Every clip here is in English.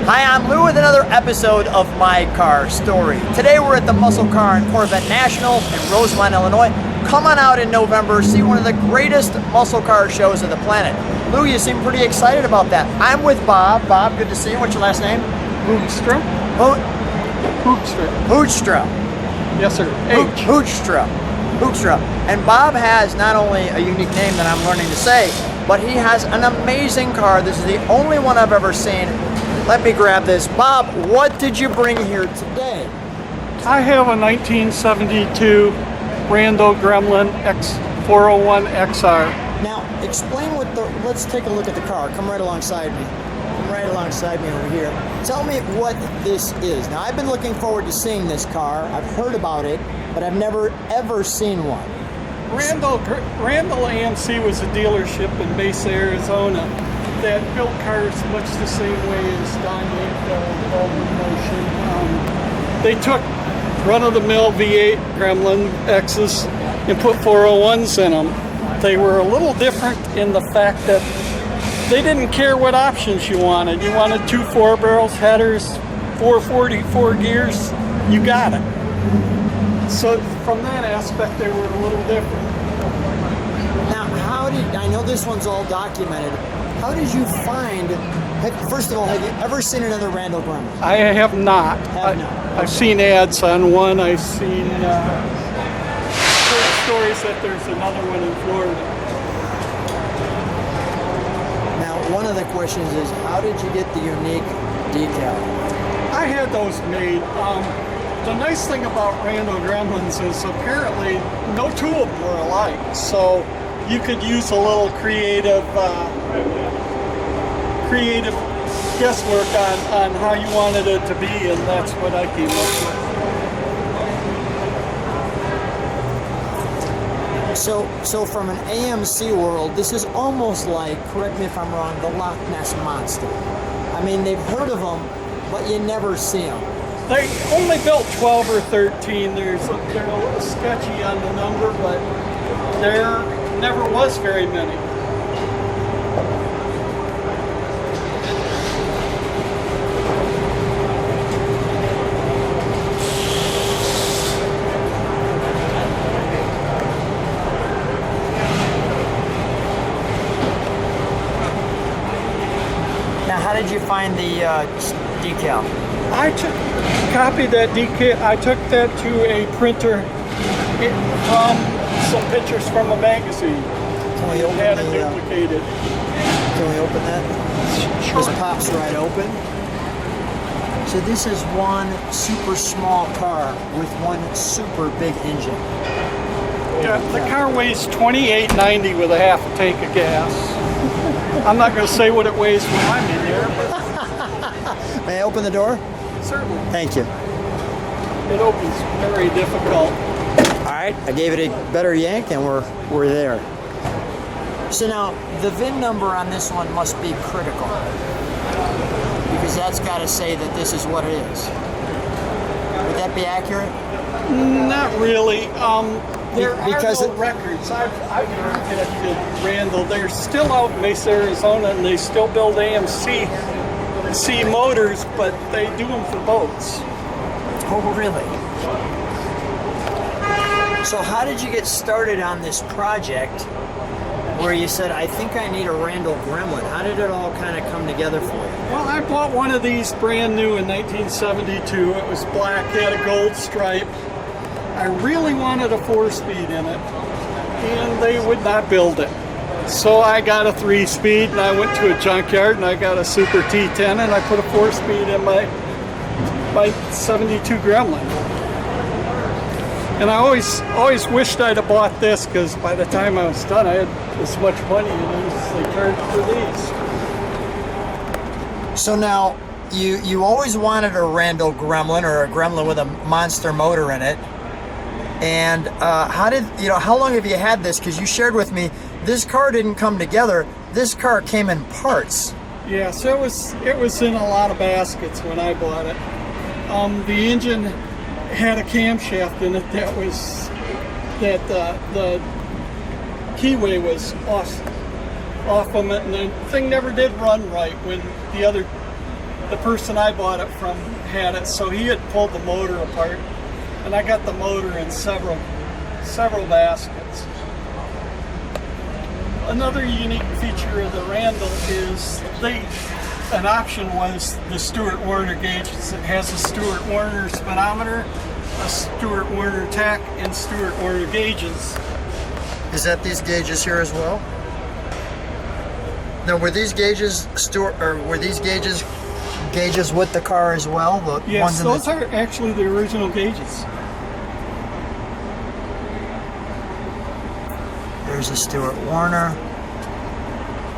Hi, I'm Lou with another episode of My Car Story. Today we're at the Muscle Car and Corvette National in Rosemont, Illinois. Come on out in November, see one of the greatest muscle car shows of the planet. Lou, you seem pretty excited about that. I'm with Bob. Bob, good to see you. What's your last name? Hoogstra. Hoogstra. Hoogstra. Yes, sir. Hoogstra. Hoogstra. And Bob has not only a unique name that I'm learning to say, but he has an amazing car. This is the only one I've ever seen. Let me grab this. Bob, what did you bring here today? I have a 1972 Randall Gremlin X401XR. Now, explain what the, let's take a look at the car. Come right alongside me. Come right alongside me over here. Tell me what this is. Now, I've been looking forward to seeing this car. I've heard about it, but I've never, ever seen one. Randall AMC was a dealership in Mesa, Arizona that built cars much the same way as Don Motion. They took run-of-the-mill V8 Gremlin X's and put 401s in them. They were a little different in the fact that they didn't care what options you wanted. You wanted 2 4-barrels, headers, 444 gears, you got it. So from that aspect, they were a little different. Now, I know this one's all documented. How did you find, first of all, have you ever seen another Randall Gremlin? I have not. I've seen ads on one. I've seen stories that there's another one in Florida. Now, one of the questions is, how did you get the unique decal? I had those made. The nice thing about Randall Gremlins is apparently no two of them were alike. So you could use a little creative guesswork on how you wanted it to be, and that's what I came up with. So from an AMC world, this is almost like, correct me if I'm wrong, the Loch Ness Monster. I mean, they've heard of them, but you never see them. They only built 12 or 13. They're a little sketchy on the number, but there never was very many. Now, how did you find the decal? I copied that decal. I took that to a printer from some pictures from a magazine. Can we open had it duplicated. Can we open that? Sure. This pops right open. So this is one super small car with one super big engine. Yeah, the car weighs 2890 with a half a tank of gas. I'm not going to say what it weighs when I'm in there. May I open the door? Certainly. Thank you. It opens very difficult. All right, I gave it a better yank and we're there. So now, the VIN number on this one must be critical, because that's got to say that this is what it is. Would that be accurate? Not really. There because are no records. I've contacted Randall. They're still out in Mesa, Arizona, and they still build AMC motors, but they do them for boats. Oh, really? So how did you get started on this project where you said, I think I need a Randall Gremlin? How did it all kind of come together for you? Well, I bought one of these brand new in 1972. It was black, had a gold stripe. I really wanted a 4-speed in it, and they would not build it. So I got a 3-speed, and I went to a junkyard, and I got a Super T10, and I put a 4-speed in my 72 Gremlin. And I always wished I'd have bought this, because by the time I was done, I had as much money as they charged for these. So now, you always wanted a Randall Gremlin, or a Gremlin with a monster motor in it. And how long have you had this? Because you shared with me, this car didn't come together. This car came in parts. Yeah, so it was in a lot of baskets when I bought it. The engine had a camshaft in it that the keyway was off from it, and the thing never did run right when the other the person I bought it from had it, so he had pulled the motor apart, and I got the motor in several baskets. Another unique feature of the Randall is an option was the Stewart-Warner gauges. It has a Stewart-Warner speedometer, a Stewart-Warner tach, and Stewart-Warner gauges. Is that these gauges here as well? Now, were these gauges gauges with the car as well? The Yes, ones those are actually the original gauges. There's a Stewart-Warner.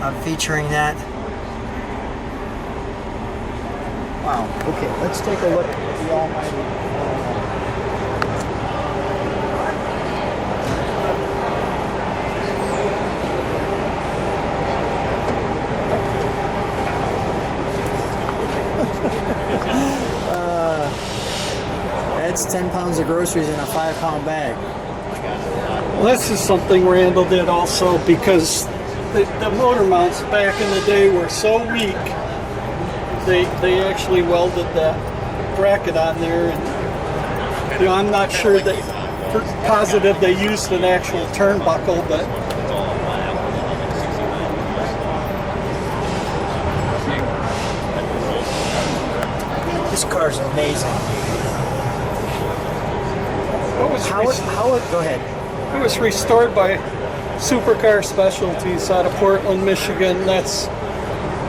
I'm featuring that. Wow. Okay, let's take a look at the almighty. That's 10 pounds of groceries in a 5-pound bag. Well, this is something Randall did also, because the motor mounts back in the day were so weak, they actually welded that bracket on there, and I'm not sure that positive they used an actual turnbuckle, but this car's amazing. Go ahead. It was restored by Supercar Specialties out of Portland, Michigan. That's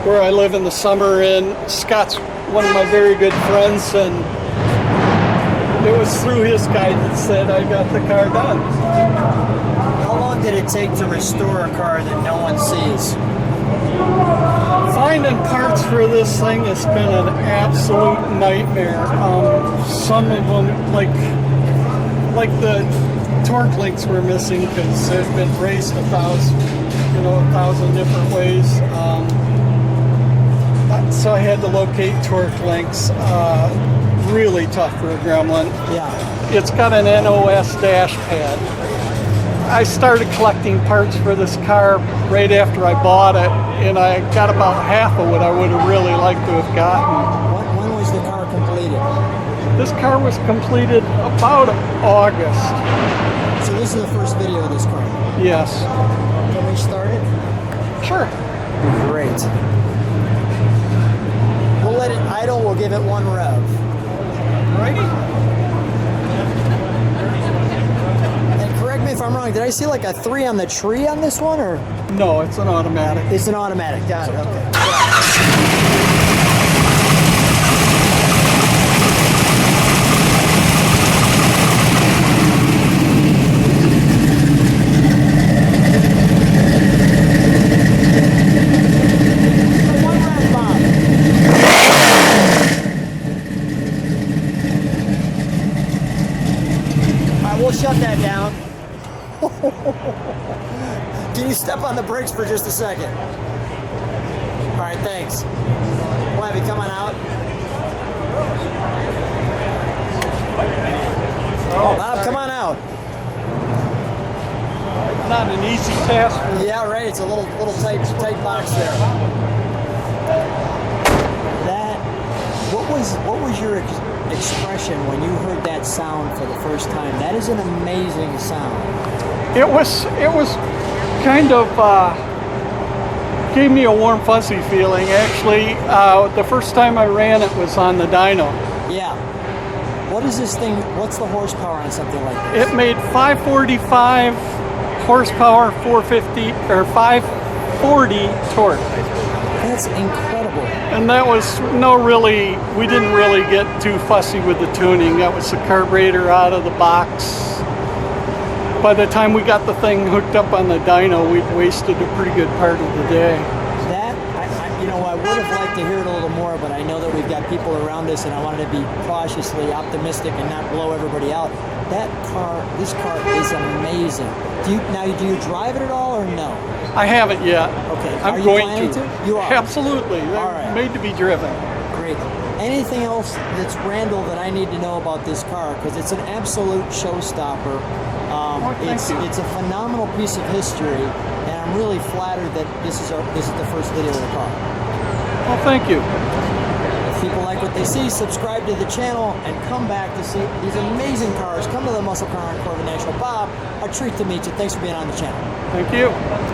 where I live in the summer, and Scott's one of my very good friends, and it was through his guidance that I got the car done. How long did it take to restore a car that no one sees? Finding parts for this thing has been an absolute nightmare. Some of them, like the torque links were missing because they've been raced a thousand different ways. So I had to locate torque links. Really tough for a Gremlin. Yeah. It's got an NOS dash pad. I started collecting parts for this car right after I bought it, and I got about half of what I would have really liked to have gotten. When was the car completed? This car was completed about August. So this is the first video of this car? Yes. Can we start it? Sure. Great. We'll let it idle, we'll give it 1 rev. Righty. And correct me if I'm wrong, did I see like a 3 on the tree on this one, or? No, it's an automatic. It's an automatic, got it, okay. Shut that down. Can you step on the brakes for just a second? All right, thanks. We'll have you come on out. Bob, come on out. Not an easy task. Yeah, right. It's a little tight box there. What was your expression when you heard that sound for the first time? That is an amazing sound. It was kind of gave me a warm fuzzy feeling. Actually, the first time I ran it was on the dyno. Yeah. What is this thing? What's the horsepower on something like this? It made 545 horsepower, 450 or 540 torque. That's incredible. And that was we didn't really get too fussy with the tuning. That was the carburetor out of the box. By the time we got the thing hooked up on the dyno, we'd wasted a pretty good part of the day. I would have liked to hear it a little more, but I know that we've got people around us, and I wanted to be cautiously optimistic and not blow everybody out. This car is amazing. Do you drive it at all, or no? I haven't yet. Okay. I'm going to. You are? Absolutely. They're all right. Made to be driven. Great. Anything else that's Randall that I need to know about this car? Because it's an absolute showstopper. It's a phenomenal piece of history, and I'm really flattered that this is the first video of the car. Well, thank you. people like what they see, subscribe to the channel, and come back to see these amazing cars. Come to the Muscle Car and Corvette National. Bob, a treat to meet you. Thanks for being on the channel. Thank you.